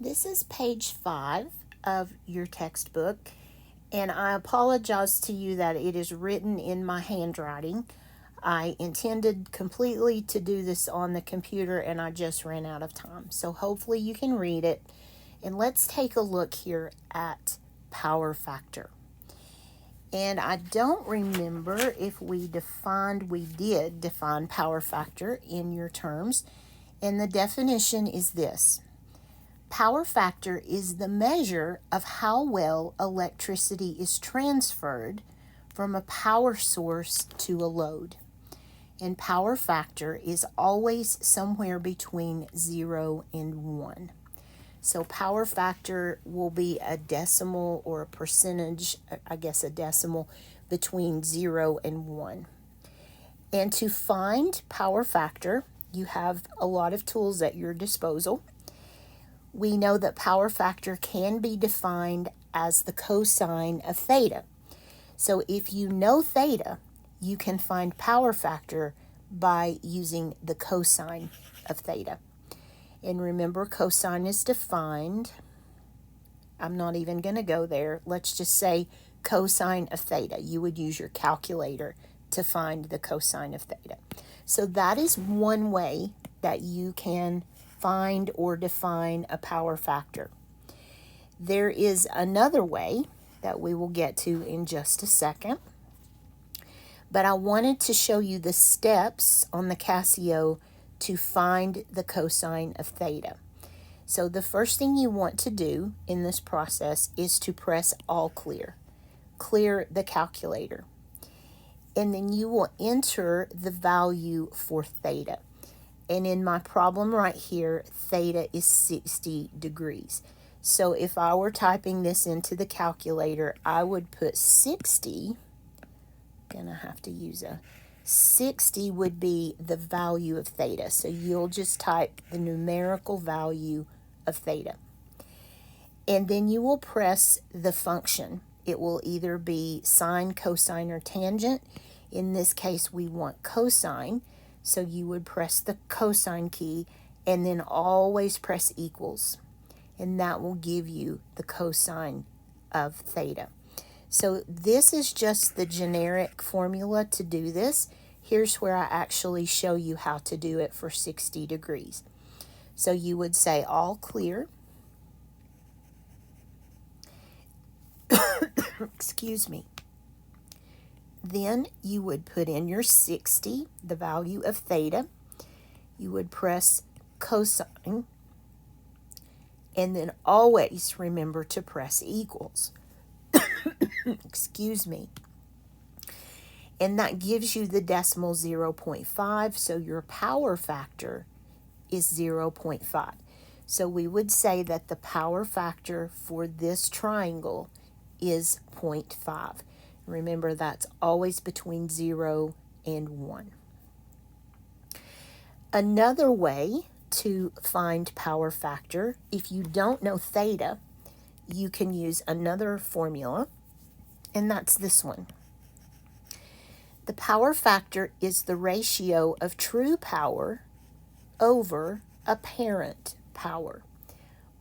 This is page 5 of your textbook, and I apologize to you that it is written in my handwriting. I intended completely to do this on the computer, and I just ran out of time. So hopefully you can read it. And let's take a look here at power factor. And I don't remember if we did define power factor in your terms. And the definition is this: power factor is the measure of how well electricity is transferred from a power source to a load. And power factor is always somewhere between 0 and 1. So power factor will be a decimal or a percentage, I guess a decimal, between 0 and 1. And to find power factor, you have a lot of tools at your disposal. We know that power factor can be defined as the cosine of theta. So if you know theta, you can find power factor by using the cosine of theta. And remember, cosine is defined. I'm not even going to go there. Let's just say cosine of theta. You would use your calculator to find the cosine of theta. So that is one way that you can find or define a power factor. There is another way that we will get to in just a second. But I wanted to show you the steps on the Casio to find the cosine of theta. So the first thing you want to do in this process is to press all clear. Clear the calculator. And then you will enter the value for theta. And in my problem right here, theta is 60 degrees. So if I were typing this into the calculator, I would put 60. Gonna have to use a 60 would be the value of theta. So you'll just type the numerical value of theta. And then you will press the function. It will either be sine, cosine, or tangent. In this case, we want cosine. So you would press the cosine key and then always press equals. And that will give you the cosine of theta. So this is just the generic formula to do this. Here's where I actually show you how to do it for 60 degrees. So you would say all clear. Excuse me. Then you would put in your 60, the value of theta. You would press cosine. And then always remember to press equals. Excuse me. And that gives you the decimal 0.5. So your power factor is 0.5. So we would say that the power factor for this triangle is 0.5. Remember, that's always between 0 and 1. Another way to find power factor, if you don't know theta, you can use another formula, and that's this one. The power factor is the ratio of true power over apparent power,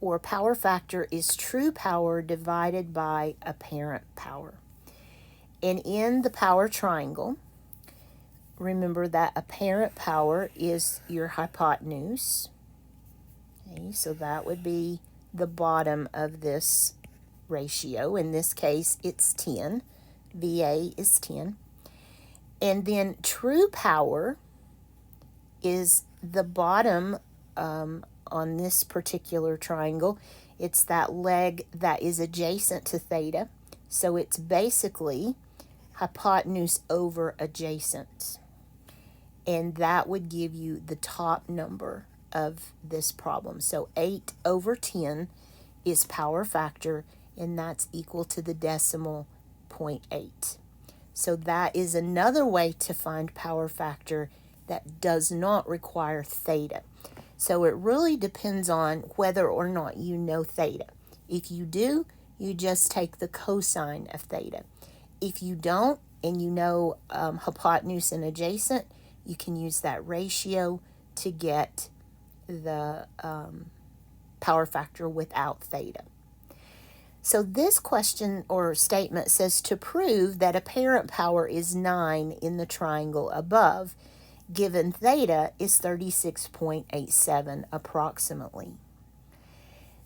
or power factor is true power divided by apparent power. And in the power triangle, remember that apparent power is your hypotenuse. Okay, so that would be the bottom of this ratio. In this case, it's 10. VA is 10. And then true power is the bottom on this particular triangle. It's that leg that is adjacent to theta. So it's basically hypotenuse over adjacent. And that would give you the top number of this problem. So 8 over 10 is power factor, and that's equal to the decimal 0.8. So that is another way to find power factor that does not require theta. So it really depends on whether or not you know theta. If you do, you just take the cosine of theta. If you don't, and you know hypotenuse and adjacent, you can use that ratio to get the power factor without theta. So this question or statement says to prove that apparent power is 9 in the triangle above, given theta is 36.87 approximately.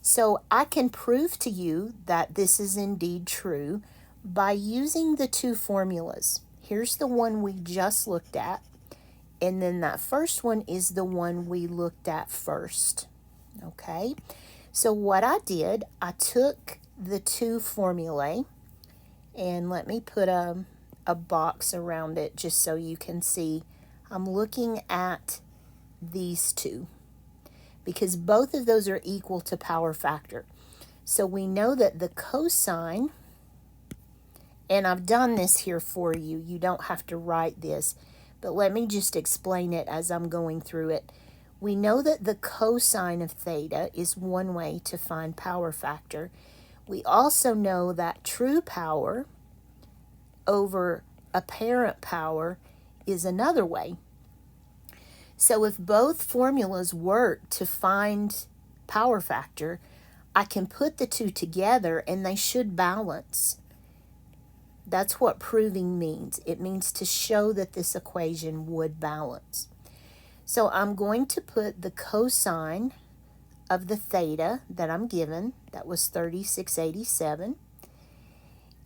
So I can prove to you that this is indeed true by using the two formulas. Here's the one we just looked at, and then that first one is the one we looked at first. Okay, so what I did, I took the two formulae, and let me put a box around it just so you can see. I'm looking at these two because both of those are equal to power factor. So we know that the cosine, and I've done this here for you, you don't have to write this, but let me just explain it as I'm going through it. We know that the cosine of theta is one way to find power factor. We also know that true power over apparent power is another way. So if both formulas work to find power factor, I can put the two together and they should balance. That's what proving means. It means to show that this equation would balance. So I'm going to put the cosine of the theta that I'm given, that was 3687.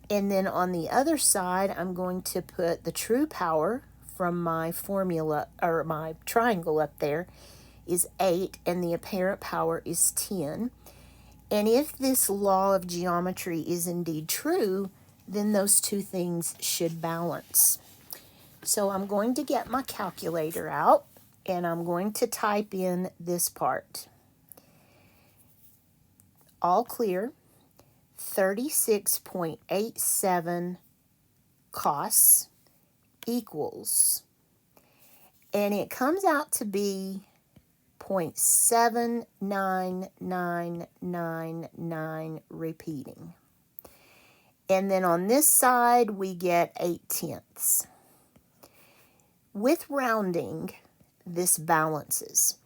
And then on the other side, I'm going to put the true power from my formula, or my triangle up there, is 8, and the apparent power is 10. And if this law of geometry is indeed true, then those two things should balance. So I'm going to get my calculator out, and I'm going to type in this part. All clear, 36.87 cos equals, and it comes out to be 0.79999 repeating. And then on this side, we get 8/10. With rounding, this balances.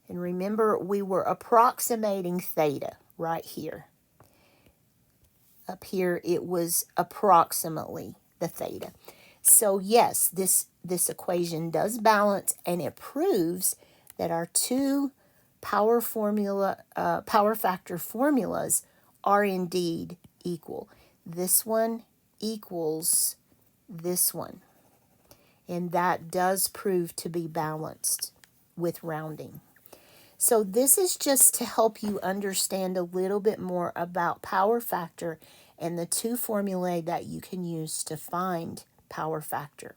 And remember, we were approximating theta right here. Up here, it was approximately the theta. So yes, this equation does balance, and it proves that our two power factor formulas are indeed equal. This one equals this one, and that does prove to be balanced with rounding. So this is just to help you understand a little bit more about power factor and the two formulae that you can use to find power factor.